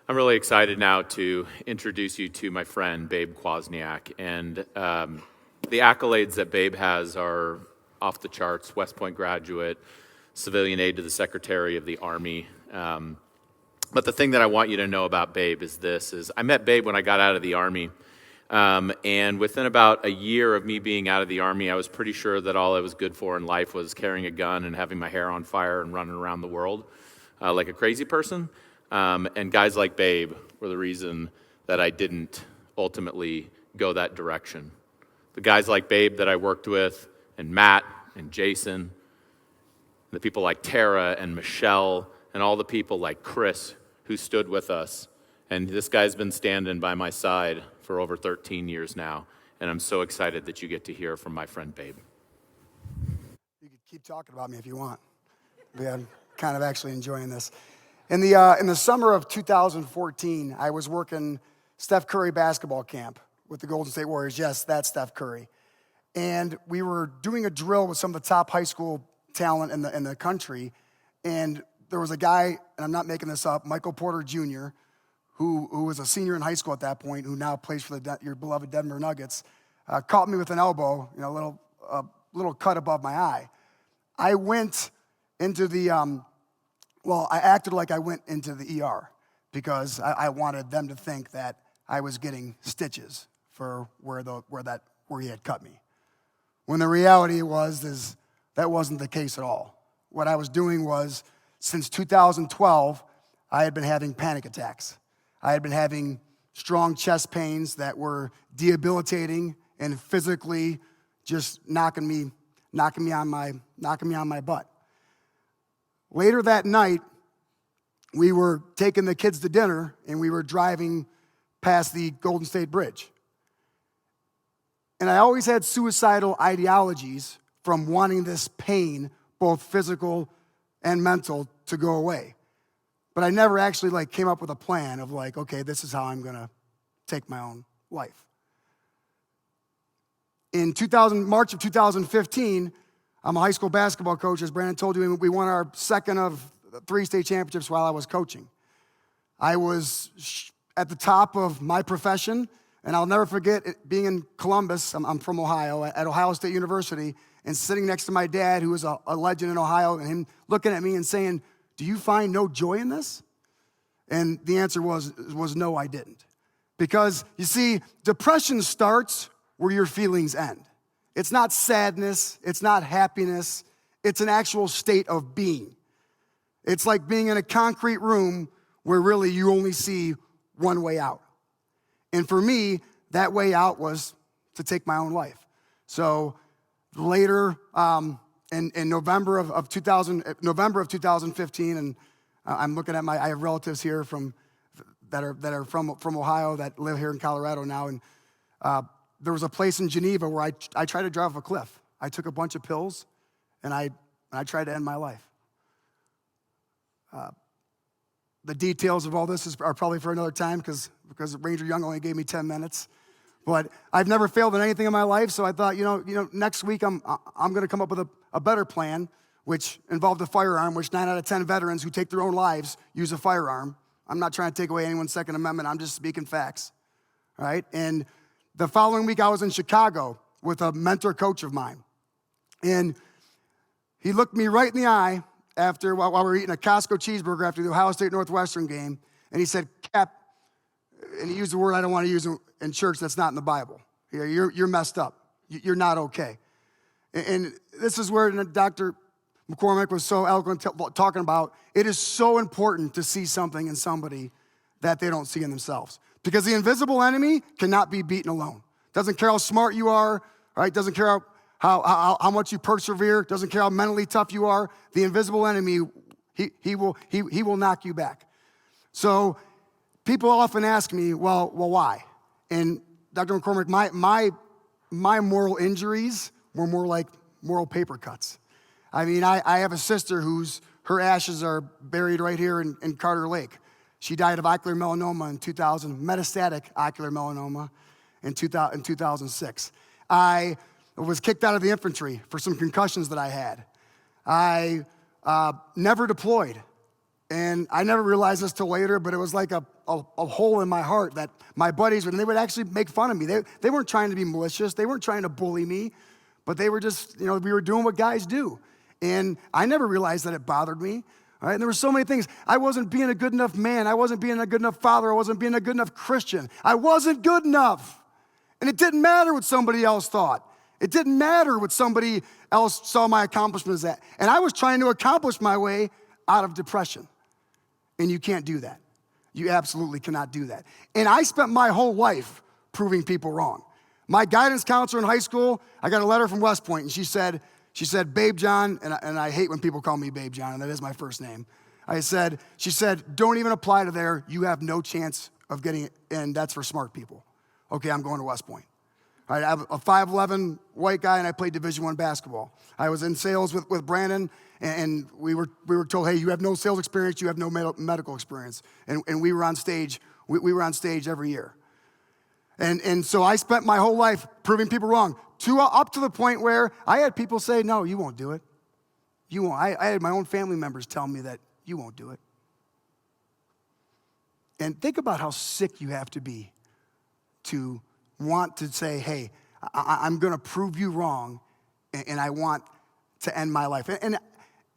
I'm really excited now to introduce you to my friend, Babe Kwasniak. And the accolades that Babe has are off the charts: West Point graduate, civilian aide to the Secretary of the Army. But the thing that I want you to know about Babe is I met Babe when I got out of the Army. And within about a year of me being out of the Army, I was pretty sure that all I was good for in life was carrying a gun and having my hair on fire and running around the world like a crazy person. And guys like Babe were the reason that I didn't ultimately go that direction. The guys like Babe that I worked with, and Matt and Jason, the people like Tara and Michelle, and all the people like Chris who stood with us. And this guy's been standing by my side for over 13 years now, and I'm so excited that you get to hear from my friend Babe. You could keep talking about me if you want. But I'm kind of actually enjoying this. In the summer of 2014, I was working Steph Curry basketball camp with the Golden State Warriors. Yes, that's Steph Curry. And we were doing a drill with some of the top high school talent in the country. And there was a guy, and I'm not making this up, Michael Porter Jr., who was a senior in high school at that point, who now plays for your beloved Denver Nuggets, caught me with an elbow, a little cut above my eye. I went into I acted like I went into the ER because I wanted them to think that I was getting stitches for where he had cut me. When the reality is that wasn't the case at all. What I was doing was, since 2012, I had been having panic attacks. I had been having strong chest pains that were debilitating and physically just knocking me on my butt. Later that night, we were taking the kids to dinner, and we were driving past the Golden State Bridge. And I always had suicidal ideologies from wanting this pain, both physical and mental, to go away. But I never actually came up with a plan of okay, this is how I'm gonna take my own life. In March of 2015, I'm a high school basketball coach. As Brandon told you, we won our second of 3 state championships while I was coaching. I was at the top of my profession, and I'll never forget being in Columbus. I'm from Ohio, at Ohio State University, and sitting next to my dad, who was a legend in Ohio, and him looking at me and saying, "Do you find no joy in this?" And the answer was no, I didn't. Because, you see, depression starts where your feelings end. It's not sadness, it's not happiness, it's an actual state of being. It's like being in a concrete room where really you only see one way out. And for me, that way out was to take my own life. So later, in November of 2015, and I'm looking at I have relatives here that are from Ohio that live here in Colorado now, and there was a place in Geneva where I tried to drive off a cliff. I took a bunch of pills, and I tried to end my life. The details of all this are probably for another time because Ranger Young only gave me 10 minutes. But I've never failed in anything in my life, so I thought, next week I'm going to come up with a better plan, which involved a firearm, which 9 out of 10 veterans who take their own lives use a firearm. I'm not trying to take away anyone's Second Amendment. I'm just speaking facts, all right? And the following week, I was in Chicago with a mentor coach of mine. And he looked me right in the eye while we were eating a Costco cheeseburger after the Ohio State Northwestern game, and he said, "Cap," and he used the word I don't want to use in church that's not in the Bible. You're messed up. You're not okay. And this is where Dr. McCormick was so eloquent talking about, it is so important to see something in somebody that they don't see in themselves. Because the invisible enemy cannot be beaten alone. Doesn't care how smart you are, right? Doesn't care how much you persevere. Doesn't care how mentally tough you are. The invisible enemy, he will knock you back. So people often ask me, well, why? And Dr. McCormick, my moral injuries were more like moral paper cuts. I mean, I have a sister her ashes are buried right here in Carter Lake. She died of ocular melanoma in 2000, metastatic ocular melanoma in 2006. I was kicked out of the infantry for some concussions that I had. I never deployed. And I never realized this till later, but it was like a hole in my heart that my buddies would, and they would actually make fun of me. They weren't trying to be malicious. They weren't trying to bully me, but they were just, we were doing what guys do. And I never realized that it bothered me. All right? And there were so many things. I wasn't being a good enough man. I wasn't being a good enough father. I wasn't being a good enough Christian. I wasn't good enough. And it didn't matter what somebody else thought. It didn't matter what somebody else saw my accomplishments at. And I was trying to accomplish my way out of depression. And you can't do that. You absolutely cannot do that. And I spent my whole life proving people wrong. My guidance counselor in high school, I got a letter from West Point, and she said, Babe John, and I hate when people call me Babe John, and that is my first name. She said, don't even apply to there. You have no chance of getting in. That's for smart people. Okay, I'm going to West Point. All right, I'm a 5'11" white guy, and I played Division I basketball. I was in sales with Brandon, and we were told, hey, you have no sales experience, you have no medical experience. And we were on stage. We were on stage every year. And so I spent my whole life proving people wrong, up to the point where I had people say, no, you won't do it. You won't. I had my own family members tell me that you won't do it. And think about how sick you have to be to want to say, hey, I'm going to prove you wrong, and I want to end my life. And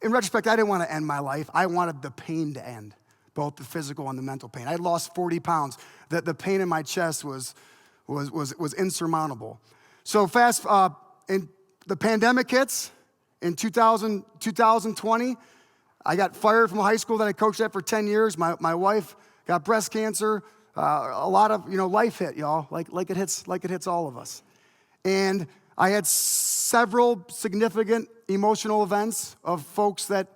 in retrospect, I didn't want to end my life. I wanted the pain to end, both the physical and the mental pain. I had lost 40 pounds. The pain in my chest was insurmountable. So and the pandemic hits in 2020. I got fired from a high school that I coached at for 10 years. My wife got breast cancer. A lot of life hit, y'all, like it hits all of us. And I had several significant emotional events of folks that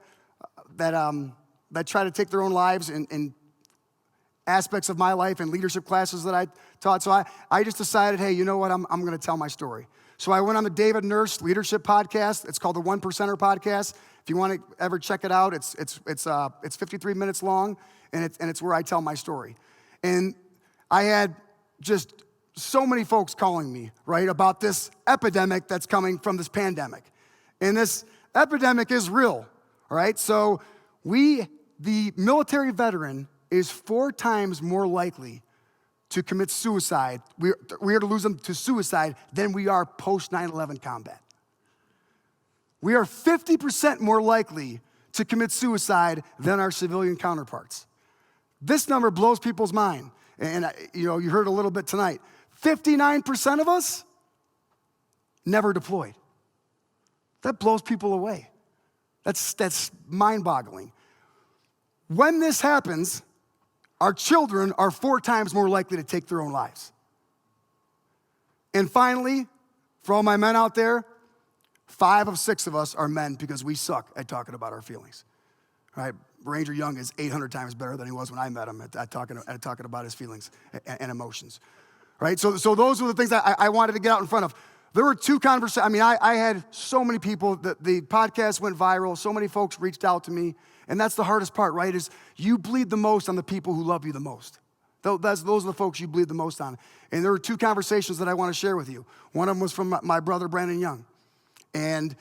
try to take their own lives in aspects of my life and leadership classes that I taught. So I just decided, hey, you know what? I'm going to tell my story. So I went on the David Nurse Leadership Podcast. It's called the One Percenter Podcast. If you want to ever check it out, it's 53 minutes long, and it's where I tell my story. And I had just so many folks calling me, right, about this epidemic that's coming from this pandemic. And this epidemic is real, all right? So the military veteran is 4 times more likely to commit suicide. We are to lose them to suicide than we are post 9/11 combat. We are 50% more likely to commit suicide than our civilian counterparts. This number blows people's mind. And you heard a little bit tonight. 59% of us never deployed. That blows people away. That's mind-boggling. When this happens, our children are 4 times more likely to take their own lives. And finally, for all my men out there, 5 of 6 of us are men because we suck at talking about our feelings. All right? Ranger Young is 800 times better than he was when I met him at talking about his feelings and emotions. Right? So those were the things that I wanted to get out in front of. There were 2 conversations. I mean, I had so many people. The podcast went viral. So many folks reached out to me. And that's the hardest part, right, is you bleed the most on the people who love you the most. Those are the folks you bleed the most on. And there were 2 conversations that I want to share with you. One of them was from my brother, Brandon Young. And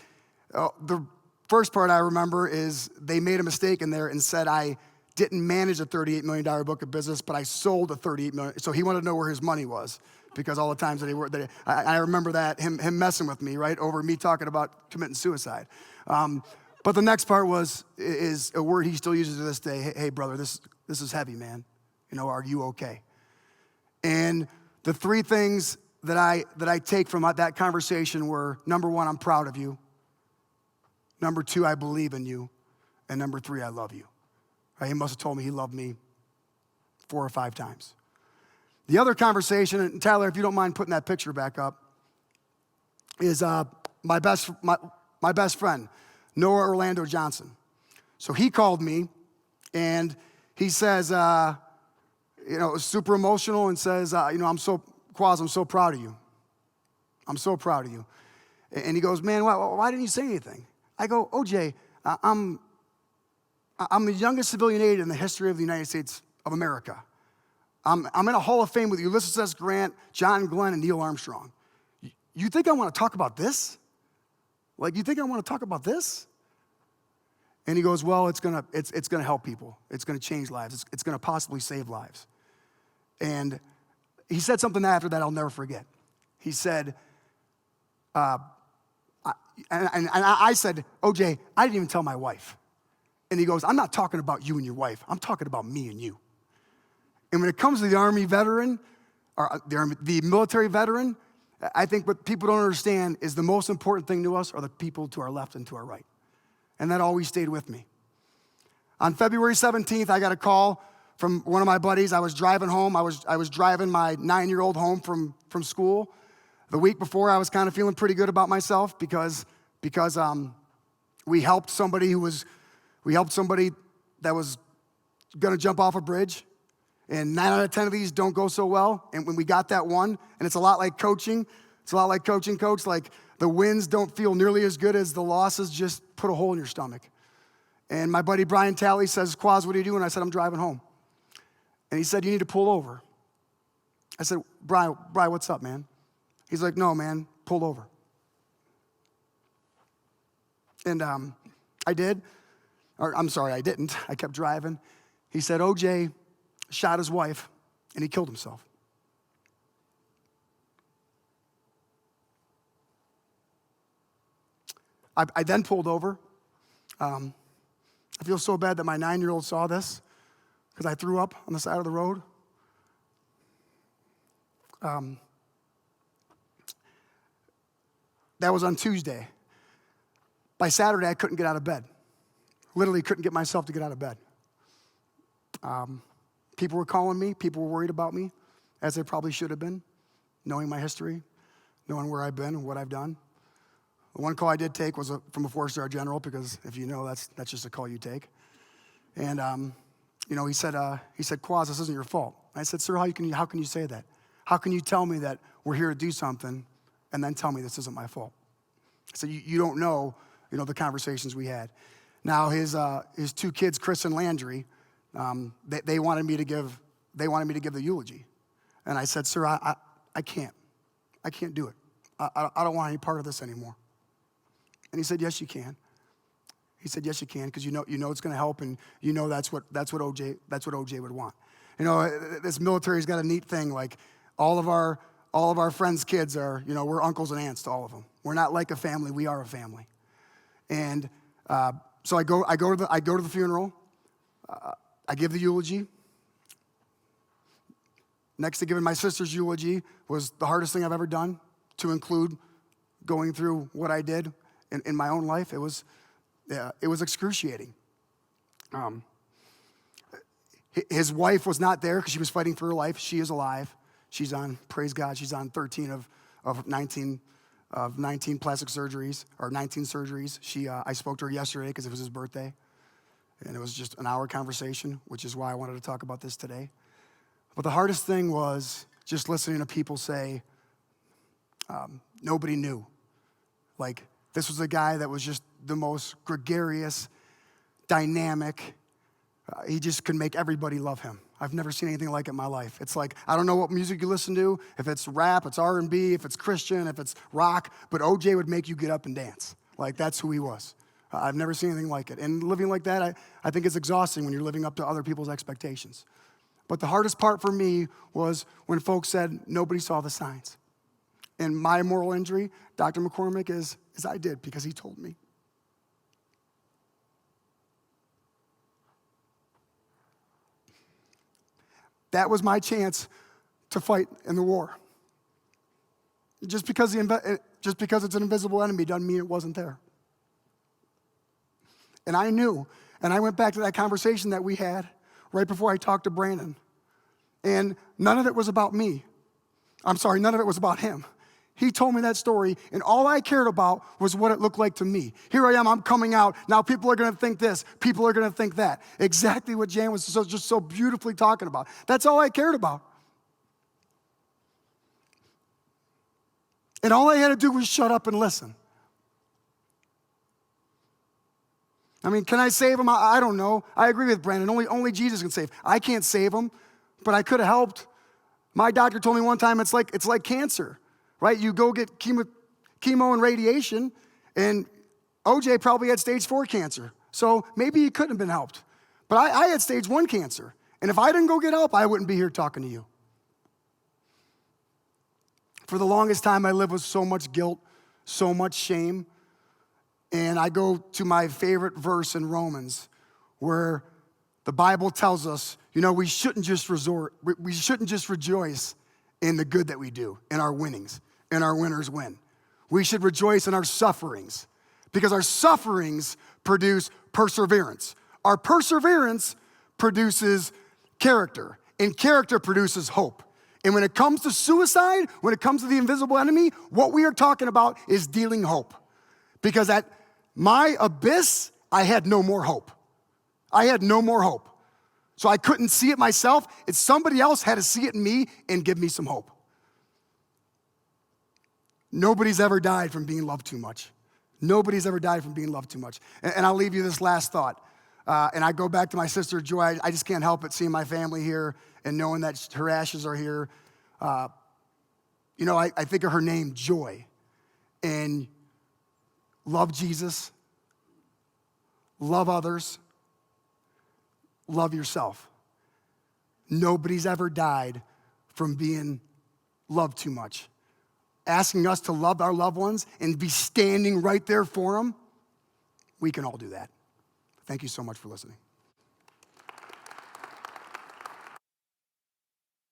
the first part I remember is they made a mistake in there and said I didn't manage a $38 million book of business, but I sold a $38 million. So he wanted to know where his money was because all the times that I remember that, him messing with me, right, over me talking about committing suicide. But the next part is a word he still uses to this day. Hey brother, this is heavy, man. Are you okay? And the 3 things that I take from that conversation were, number 1, I'm proud of you. Number 2, I believe in you. And number 3, I love you. Right? He must have told me he loved me 4 or 5 times. The other conversation, and Tyler, if you don't mind putting that picture back up, is my best friend, Noah Orlando Johnson. So he called me, and he says, super emotional, and says, I'm so proud of you. I'm so proud of you. And he goes, man, why didn't you say anything? I go, OJ, I'm the youngest civilian aide in the history of the United States of America. I'm in a Hall of Fame with Ulysses S. Grant, John Glenn, and Neil Armstrong. You think I want to talk about this? You think I want to talk about this? And he goes, well, it's gonna help people. It's gonna change lives. It's gonna possibly save lives. And he said something after that I'll never forget. He said, and I said, OJ, I didn't even tell my wife. And he goes, I'm not talking about you and your wife. I'm talking about me and you. And when it comes to the Army veteran, or the military veteran, I think what people don't understand is the most important thing to us are the people to our left and to our right. And that always stayed with me. On February 17th, I got a call from one of my buddies. I was driving home. I was driving my 9-year-old home from school. The week before, I was kind of feeling pretty good about myself because we helped somebody that was gonna jump off a bridge. And 9 out of 10 of these don't go so well. And when we got that one, and it's a lot like coaching. It's a lot like coaching, coach. Like the wins don't feel nearly as good as the losses just put a hole in your stomach. And my buddy Brian Talley says, Quaz, what are you doing? I said, I'm driving home. And he said, you need to pull over. I said, Brian, what's up, man? He's like, no, man, pull over. And I did. Or I'm sorry, I didn't. I kept driving. He said, OJ shot his wife, and he killed himself. I then pulled over. I feel so bad that my 9-year-old saw this because I threw up on the side of the road. That was on Tuesday. By Saturday, I couldn't get out of bed. Literally couldn't get myself to get out of bed. People were calling me. People were worried about me, as they probably should have been, knowing my history, knowing where I've been and what I've done. The one call I did take was from a 4-star general, because if you know, that's just a call you take. And he said, Quaz, this isn't your fault. I said, sir, how can you say that? How can you tell me that we're here to do something and then tell me this isn't my fault? I said, you don't know, the conversations we had. Now his 2 kids, Chris and Landry, they wanted me to give the eulogy. And I said, sir, I can't do it. I don't want any part of this anymore. And he said, yes, you can. He said, yes, you can, because you know it's going to help, and that's what OJ would want. This military's got a neat thing. Like all of our friends' kids are, we're uncles and aunts to all of them. We're not like a family. We are a family. And so I go to the funeral. I give the eulogy. Next to giving my sister's eulogy was the hardest thing I've ever done, to include going through what I did in my own life. It was excruciating. His wife was not there because she was fighting for her life. She is alive. She's on, praise God, she's on 13 of 19 plastic surgeries, or 19 surgeries. I spoke to her yesterday because it was his birthday. And it was just an hour conversation, which is why I wanted to talk about this today. But the hardest thing was just listening to people say, nobody knew. Like, this was a guy that was just the most gregarious, dynamic. He just could make everybody love him. I've never seen anything like it in my life. It's like, I don't know what music you listen to, if it's rap, it's R&B, if it's Christian, if it's rock, but OJ would make you get up and dance. Like, that's who he was. I've never seen anything like it. And living like that, I think it's exhausting when you're living up to other people's expectations. But the hardest part for me was when folks said nobody saw the signs. And my moral injury, Dr. McCormick, is I did, because he told me. That was my chance to fight in the war. Just because it's an invisible enemy doesn't mean it wasn't there. And I knew, and I went back to that conversation that we had right before I talked to Brandon. And none of it was about me. I'm sorry, none of it was about him. He told me that story, and all I cared about was what it looked like to me. Here I am, I'm coming out. Now people are going to think this. People are going to think that. Exactly what Jan was just so beautifully talking about. That's all I cared about. And all I had to do was shut up and listen. I mean, can I save him? I don't know. I agree with Brandon. Only Jesus can save. I can't save him, but I could have helped. My doctor told me one time it's like cancer, right? You go get chemo and radiation, and OJ probably had stage 4 cancer. So maybe you couldn't have been helped. But I had stage 1 cancer. And if I didn't go get help, I wouldn't be here talking to you. For the longest time, I lived with so much guilt, so much shame. And I go to my favorite verse in Romans, where the Bible tells us, we shouldn't just rejoice in the good that we do, in our winnings, and our winners win. We should rejoice in our sufferings, because our sufferings produce perseverance. Our perseverance produces character, and character produces hope. And when it comes to suicide, when it comes to the invisible enemy, what we are talking about is dealing hope. Because at my abyss, I had no more hope. I had no more hope. So I couldn't see it myself. It's somebody else had to see it in me and give me some hope. Nobody's ever died from being loved too much. Nobody's ever died from being loved too much. And I'll leave you this last thought. And I go back to my sister Joy. I just can't help but seeing my family here and knowing that her ashes are here. I think of her name, Joy. And love Jesus, love others, love yourself. Nobody's ever died from being loved too much. Asking us to love our loved ones and be standing right there for them, we can all do that. Thank you so much for listening.